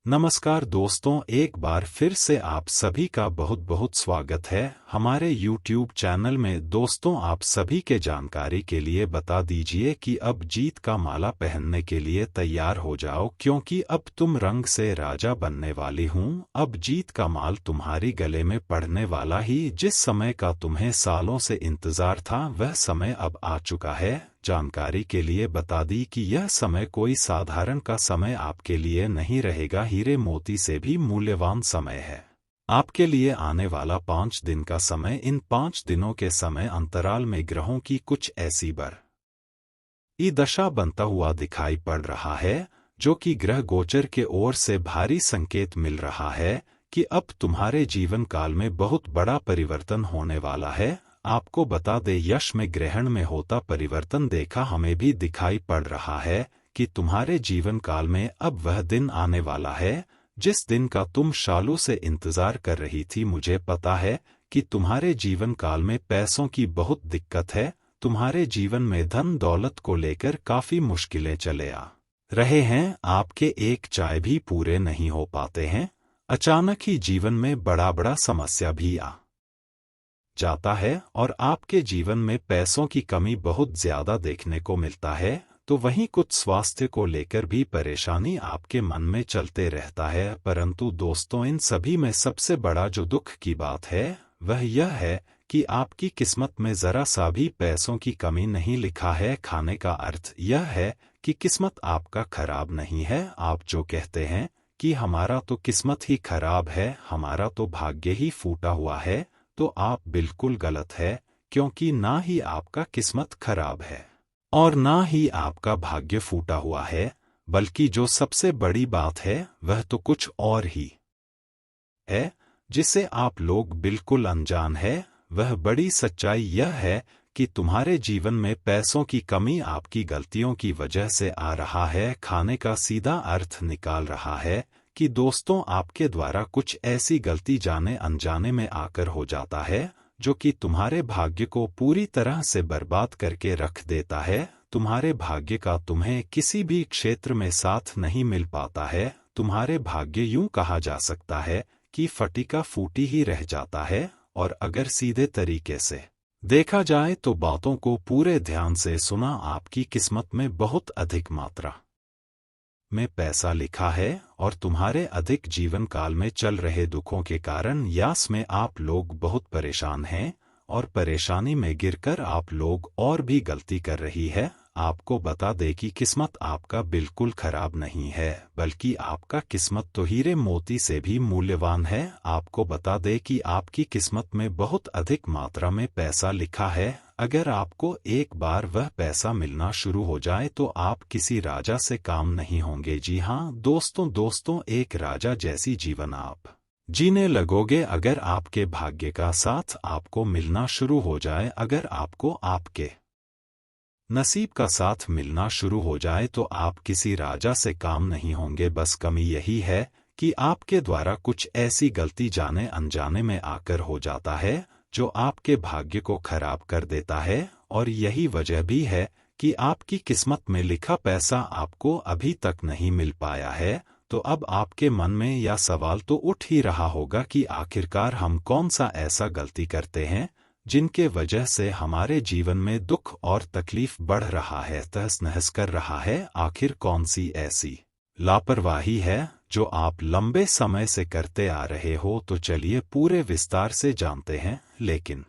नमस्कार दोस्तों, एक बार फिर से आप सभी का बहुत बहुत स्वागत है हमारे YouTube चैनल में। दोस्तों, आप सभी के जानकारी के लिए बता दीजिए कि अब जीत का माला पहनने के लिए तैयार हो जाओ, क्योंकि अब तुम रंग से राजा बनने वाली हूँ। अब जीत का माल तुम्हारी गले में पड़ने वाला ही। जिस समय का तुम्हें सालों से इंतजार था वह समय अब आ चुका है। जानकारी के लिए बता दी कि यह समय कोई साधारण का समय आपके लिए नहीं रहेगा, हीरे मोती से भी मूल्यवान समय है। आपके लिए आने वाला 5 दिन का समय, इन 5 दिनों के समय अंतराल में ग्रहों की कुछ ऐसी ई दशा बनता हुआ दिखाई पड़ रहा है, जो कि ग्रह गोचर के ओर से भारी संकेत मिल रहा है कि अब तुम्हारे जीवन काल में बहुत बड़ा परिवर्तन होने वाला है। आपको बता दे, यश में ग्रहण में होता परिवर्तन देखा हमें भी दिखाई पड़ रहा है कि तुम्हारे जीवन काल में अब वह दिन आने वाला है जिस दिन का तुम सालों से इंतजार कर रही थी। मुझे पता है कि तुम्हारे जीवन काल में पैसों की बहुत दिक्कत है। तुम्हारे जीवन में धन दौलत को लेकर काफी मुश्किलें चले आ रहे हैं। आपके एक चाय भी पूरे नहीं हो पाते हैं। अचानक ही जीवन में बड़ा बड़ा समस्या भी आ जाता है और आपके जीवन में पैसों की कमी बहुत ज्यादा देखने को मिलता है। तो वहीं कुछ स्वास्थ्य को लेकर भी परेशानी आपके मन में चलते रहता है। परंतु दोस्तों, इन सभी में सबसे बड़ा जो दुख की बात है वह यह है कि आपकी किस्मत में जरा सा भी पैसों की कमी नहीं लिखा है। खाने का अर्थ यह है कि किस्मत आपका खराब नहीं है। आप जो कहते हैं कि हमारा तो किस्मत ही खराब है, हमारा तो भाग्य ही फूटा हुआ है, तो आप बिल्कुल गलत है, क्योंकि ना ही आपका किस्मत खराब है और ना ही आपका भाग्य फूटा हुआ है, बल्कि जो सबसे बड़ी बात है वह तो कुछ और ही है जिसे आप लोग बिल्कुल अनजान है। वह बड़ी सच्चाई यह है कि तुम्हारे जीवन में पैसों की कमी आपकी गलतियों की वजह से आ रहा है। खाने का सीधा अर्थ निकाल रहा है कि दोस्तों, आपके द्वारा कुछ ऐसी गलती जाने अनजाने में आकर हो जाता है जो कि तुम्हारे भाग्य को पूरी तरह से बर्बाद करके रख देता है। तुम्हारे भाग्य का तुम्हें किसी भी क्षेत्र में साथ नहीं मिल पाता है। तुम्हारे भाग्य यूं कहा जा सकता है कि फटी का फूटी ही रह जाता है। और अगर सीधे तरीके से देखा जाए तो बातों को पूरे ध्यान से सुना, आपकी किस्मत में बहुत अधिक मात्रा में पैसा लिखा है और तुम्हारे अधिक जीवन काल में चल रहे दुखों के कारण यास में आप लोग बहुत परेशान हैं और परेशानी में गिरकर आप लोग और भी गलती कर रही है। आपको बता दे कि किस्मत आपका बिल्कुल खराब नहीं है, बल्कि आपका किस्मत तो हीरे मोती से भी मूल्यवान है। आपको बता दे कि आपकी किस्मत में बहुत अधिक मात्रा में पैसा लिखा है। अगर आपको एक बार वह पैसा मिलना शुरू हो जाए तो आप किसी राजा से काम नहीं होंगे। जी हाँ दोस्तों, एक राजा जैसी जीवन आप जीने लगोगे अगर आपके भाग्य का साथ आपको मिलना शुरू हो जाए। अगर आपको आपके नसीब का साथ मिलना शुरू हो जाए तो आप किसी राजा से काम नहीं होंगे। बस कमी यही है कि आपके द्वारा कुछ ऐसी गलती जाने अनजाने में आकर हो जाता है जो आपके भाग्य को खराब कर देता है। और यही वजह भी है कि आपकी किस्मत में लिखा पैसा आपको अभी तक नहीं मिल पाया है। तो अब आपके मन में यह सवाल तो उठ ही रहा होगा कि आखिरकार हम कौन सा ऐसा गलती करते हैं जिनके वजह से हमारे जीवन में दुख और तकलीफ बढ़ रहा है, तहस नहस कर रहा है। आखिर कौन सी ऐसी लापरवाही है जो आप लंबे समय से करते आ रहे हो। तो चलिए पूरे विस्तार से जानते हैं। लेकिन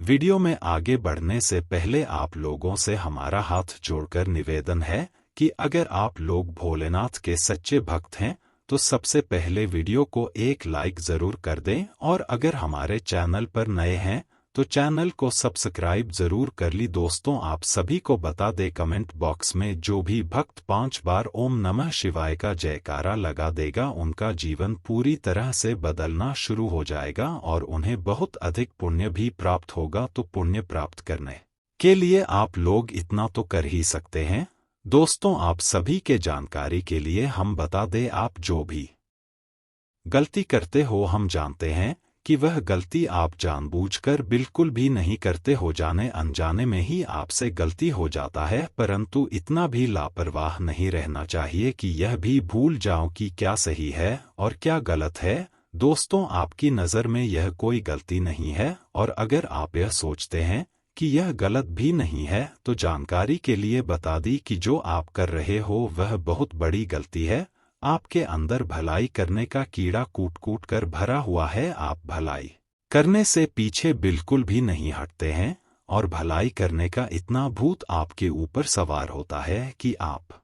वीडियो में आगे बढ़ने से पहले आप लोगों से हमारा हाथ जोड़कर निवेदन है कि अगर आप लोग भोलेनाथ के सच्चे भक्त हैं तो सबसे पहले वीडियो को एक लाइक जरूर कर दें, और अगर हमारे चैनल पर नए हैं तो चैनल को सब्सक्राइब जरूर कर ली। दोस्तों, आप सभी को बता दें, कमेंट बॉक्स में जो भी भक्त 5 बार ओम नमः शिवाय का जयकारा लगा देगा उनका जीवन पूरी तरह से बदलना शुरू हो जाएगा और उन्हें बहुत अधिक पुण्य भी प्राप्त होगा। तो पुण्य प्राप्त करने के लिए आप लोग इतना तो कर ही सकते हैं। दोस्तों, आप सभी के जानकारी के लिए हम बता दें, आप जो भी गलती करते हो हम जानते हैं कि वह गलती आप जानबूझकर बिल्कुल भी नहीं करते, हो जाने अनजाने में ही आपसे गलती हो जाता है, परंतु इतना भी लापरवाह नहीं रहना चाहिए कि यह भी भूल जाओ कि क्या सही है और क्या गलत है। दोस्तों, आपकी नज़र में यह कोई गलती नहीं है, और अगर आप यह सोचते हैं कि यह गलत भी नहीं है, तो जानकारी के लिए बता दी कि जो आप कर रहे हो वह बहुत बड़ी गलती है। आपके अंदर भलाई करने का कीड़ा कूट कूट कर भरा हुआ है। आप भलाई करने से पीछे बिल्कुल भी नहीं हटते हैं, और भलाई करने का इतना भूत आपके ऊपर सवार होता है कि आप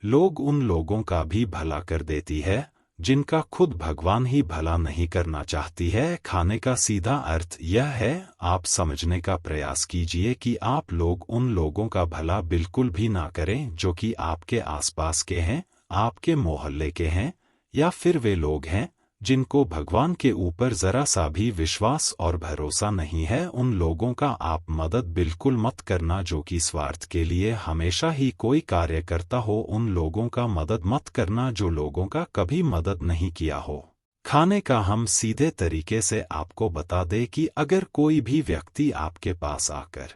लोग उन लोगों का भी भला कर देती है जिनका खुद भगवान ही भला नहीं करना चाहती है। खाने का सीधा अर्थ यह है, आप समझने का प्रयास कीजिए कि आप लोग उन लोगों का भला बिल्कुल भी ना करें जो कि आपके आसपास के हैं, आपके मोहल्ले के हैं, या फिर वे लोग हैं जिनको भगवान के ऊपर जरा सा भी विश्वास और भरोसा नहीं है। उन लोगों का आप मदद बिल्कुल मत करना जो कि स्वार्थ के लिए हमेशा ही कोई कार्य करता हो। उन लोगों का मदद मत करना जो लोगों का कभी मदद नहीं किया हो। खाने का हम सीधे तरीके से आपको बता दें कि अगर कोई भी व्यक्ति आपके पास आकर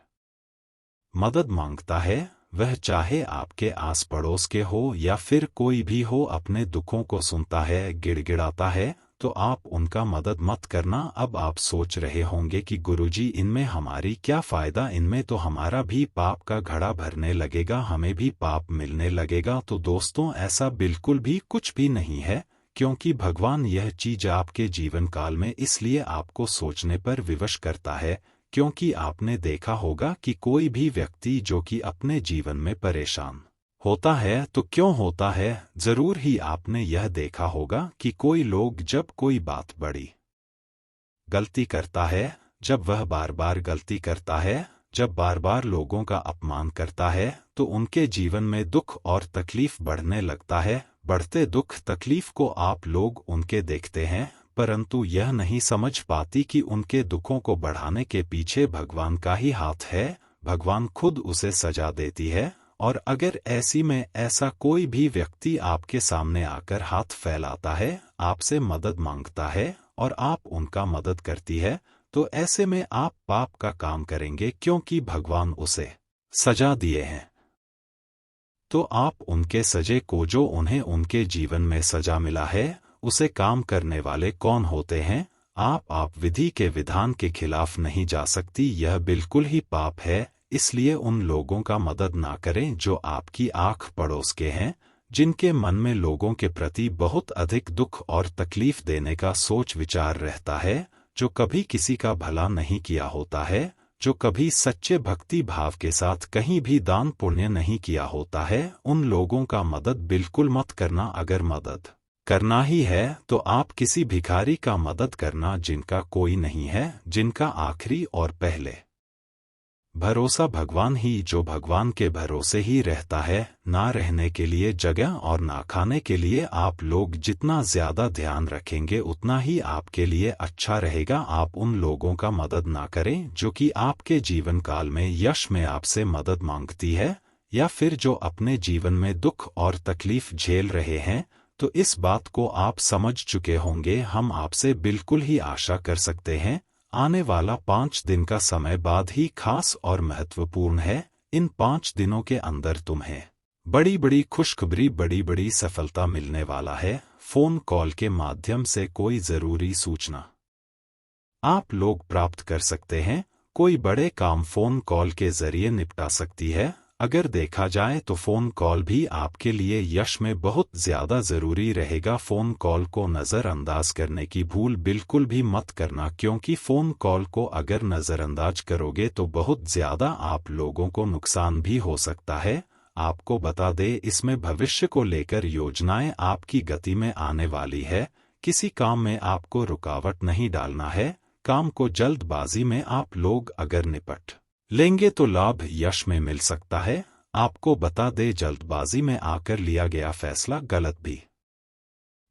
मदद मांगता है, वह चाहे आपके आस पड़ोस के हो या फिर कोई भी हो, अपने दुखों को सुनता है, गिड़गिड़ाता है, तो आप उनका मदद मत करना। अब आप सोच रहे होंगे कि गुरुजी, इनमें हमारी क्या फ़ायदा, इनमें तो हमारा भी पाप का घड़ा भरने लगेगा, हमें भी पाप मिलने लगेगा। तो दोस्तों, ऐसा बिल्कुल भी कुछ भी नहीं है, क्योंकि भगवान यह चीज़ आपके जीवन काल में इसलिए आपको सोचने पर विवश करता है क्योंकि आपने देखा होगा कि कोई भी व्यक्ति जो कि अपने जीवन में परेशान होता है तो क्यों होता है, जरूर ही आपने यह देखा होगा कि कोई लोग जब कोई बात बड़ी गलती करता है, जब वह बार बार गलती करता है, जब बार बार लोगों का अपमान करता है, तो उनके जीवन में दुख और तकलीफ बढ़ने लगता है। बढ़ते दुख तकलीफ को आप लोग उनके देखते हैं, परंतु यह नहीं समझ पाती कि उनके दुखों को बढ़ाने के पीछे भगवान का ही हाथ है। भगवान खुद उसे सजा देती है, और अगर ऐसी में ऐसा कोई भी व्यक्ति आपके सामने आकर हाथ फैलाता है, आपसे मदद मांगता है और आप उनका मदद करती है, तो ऐसे में आप पाप का काम करेंगे क्योंकि भगवान उसे सजा दिए हैं। तो आप उनके सजे को, जो उन्हें उनके जीवन में सजा मिला है, उसे काम करने वाले कौन होते हैं? आप विधि के विधान के खिलाफ नहीं जा सकती, यह बिल्कुल ही पाप है। इसलिए उन लोगों का मदद ना करें जो आपकी आँख पड़ोस के हैं, जिनके मन में लोगों के प्रति बहुत अधिक दुख और तकलीफ देने का सोच विचार रहता है, जो कभी किसी का भला नहीं किया होता है, जो कभी सच्चे भक्ति भाव के साथ कहीं भी दान पुण्य नहीं किया होता है। उन लोगों का मदद बिल्कुल मत करना। अगर मदद करना ही है तो आप किसी भिखारी का मदद करना जिनका कोई नहीं है, जिनका आखिरी और पहले भरोसा भगवान ही, जो भगवान के भरोसे ही रहता है। ना रहने के लिए जगह और ना खाने के लिए आप लोग जितना ज्यादा ध्यान रखेंगे उतना ही आपके लिए अच्छा रहेगा। आप उन लोगों का मदद ना करें जो कि आपके जीवन काल में यश में आपसे मदद मांगती है, या फिर जो अपने जीवन में दुख और तकलीफ झेल रहे हैं। तो इस बात को आप समझ चुके होंगे। हम आपसे बिल्कुल ही आशा कर सकते हैं, आने वाला 5 दिन का समय बाद ही खास और महत्वपूर्ण है। इन 5 दिनों के अंदर तुम्हें बड़ी बड़ी खुशखबरी, बड़ी बड़ी सफलता मिलने वाला है। फोन कॉल के माध्यम से कोई जरूरी सूचना आप लोग प्राप्त कर सकते हैं। कोई बड़े काम फोन कॉल के जरिए निपटा सकती है। अगर देखा जाए तो फोन कॉल भी आपके लिए यश में बहुत ज्यादा जरूरी रहेगा। फोन कॉल को नजरअंदाज करने की भूल बिल्कुल भी मत करना, क्योंकि फोन कॉल को अगर नजरअंदाज करोगे तो बहुत ज्यादा आप लोगों को नुकसान भी हो सकता है। आपको बता दे, इसमें भविष्य को लेकर योजनाएं आपकी गति में आने वाली है। किसी काम में आपको रुकावट नहीं डालना है। काम को जल्दबाजी में आप लोग अगर निपट लेंगे तो लाभ यश में मिल सकता है। आपको बता दे, जल्दबाजी में आकर लिया गया फैसला गलत भी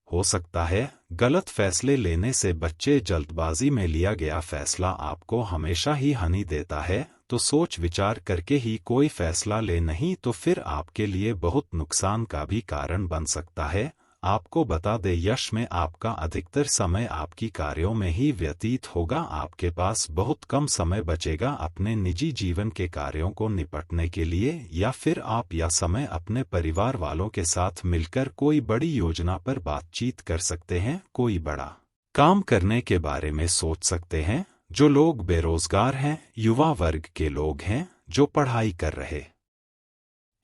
हो सकता है। गलत फैसले लेने से बच्चे, जल्दबाजी में लिया गया फैसला आपको हमेशा ही हानि देता है। तो सोच विचार करके ही कोई फैसला ले, नहीं तो फिर आपके लिए बहुत नुकसान का भी कारण बन सकता है। आपको बता दें यश में आपका अधिकतर समय आपकी कार्यों में ही व्यतीत होगा। आपके पास बहुत कम समय बचेगा अपने निजी जीवन के कार्यों को निपटने के लिए, या फिर आप यह समय अपने परिवार वालों के साथ मिलकर कोई बड़ी योजना पर बातचीत कर सकते हैं, कोई बड़ा काम करने के बारे में सोच सकते हैं। जो लोग बेरोजगार हैं, युवा वर्ग के लोग हैं जो पढ़ाई कर रहे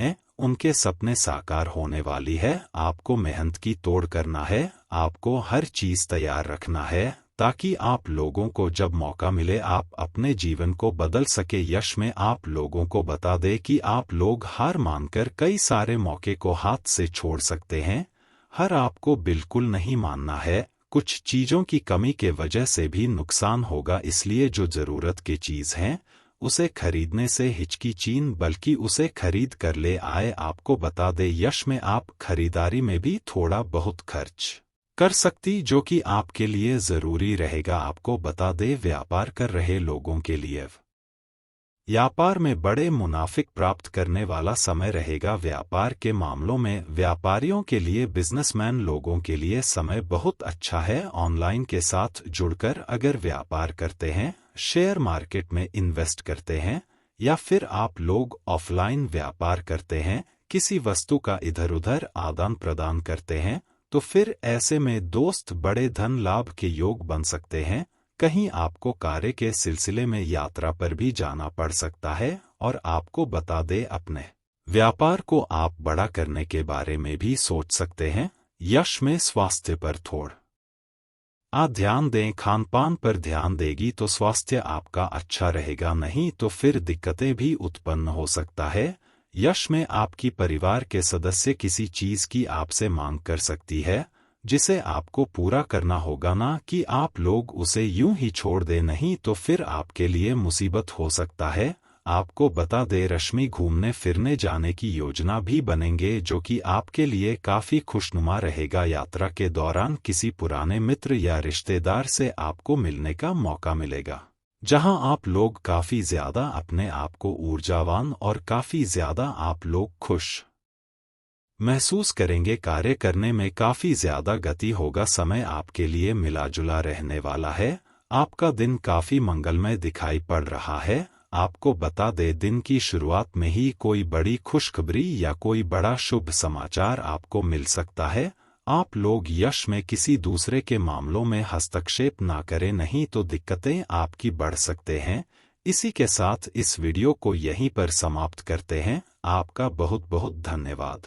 हैं, उनके सपने साकार होने वाली है। आपको मेहनत की तोड़ करना है, आपको हर चीज तैयार रखना है ताकि आप लोगों को जब मौका मिले आप अपने जीवन को बदल सके। यश में आप लोगों को बता दें कि आप लोग हार मानकर कई सारे मौके को हाथ से छोड़ सकते हैं। हर आपको बिल्कुल नहीं मानना है, कुछ चीजों की कमी के वजह से भी नुकसान होगा, इसलिए जो जरूरत की चीज है उसे खरीदने से हिचकिचीन बल्कि उसे खरीद कर ले आए। आपको बता दे यश में आप खरीदारी में भी थोड़ा बहुत खर्च कर सकती, जो कि आपके लिए जरूरी रहेगा। आपको बता दे व्यापार कर रहे लोगों के लिए व्यापार में बड़े मुनाफिक प्राप्त करने वाला समय रहेगा। व्यापार के मामलों में व्यापारियों के लिए, बिजनेसमैन लोगों के लिए समय बहुत अच्छा है। ऑनलाइन के साथ जुड़कर अगर व्यापार करते हैं, शेयर मार्केट में इन्वेस्ट करते हैं, या फिर आप लोग ऑफलाइन व्यापार करते हैं, किसी वस्तु का इधर उधर आदान प्रदान करते हैं, तो फिर ऐसे में दोस्त बड़े धन लाभ के योग बन सकते हैं। कहीं आपको कार्य के सिलसिले में यात्रा पर भी जाना पड़ सकता है। और आपको बता दे अपने व्यापार को आप बड़ा करने के बारे में भी सोच सकते हैं। यश में स्वास्थ्य पर थोड़ा ध्यान दें, खान पान पर ध्यान देगी तो स्वास्थ्य आपका अच्छा रहेगा, नहीं तो फिर दिक्कतें भी उत्पन्न हो सकता है। यश में आपकी परिवार के सदस्य किसी चीज की आपसे मांग कर सकती है जिसे आपको पूरा करना होगा, ना कि आप लोग उसे यूं ही छोड़ दें, नहीं तो फिर आपके लिए मुसीबत हो सकता है। आपको बता दे रश्मि घूमने फिरने जाने की योजना भी बनेंगे, जो कि आपके लिए काफी खुशनुमा रहेगा। यात्रा के दौरान किसी पुराने मित्र या रिश्तेदार से आपको मिलने का मौका मिलेगा, जहां आप लोग काफी ज्यादा अपने आप को ऊर्जावान और काफी ज्यादा आप लोग खुश महसूस करेंगे। कार्य करने में काफी ज्यादा गति होगा। समय आपके लिए मिला जुला रहने वाला है। आपका दिन काफी मंगलमय दिखाई पड़ रहा है। आपको बता दे दिन की शुरुआत में ही कोई बड़ी खुशखबरी या कोई बड़ा शुभ समाचार आपको मिल सकता है। आप लोग यश में किसी दूसरे के मामलों में हस्तक्षेप ना करें, नहीं तो दिक्कतें आपकी बढ़ सकते हैं। इसी के साथ इस वीडियो को यहीं पर समाप्त करते हैं। आपका बहुत बहुत धन्यवाद।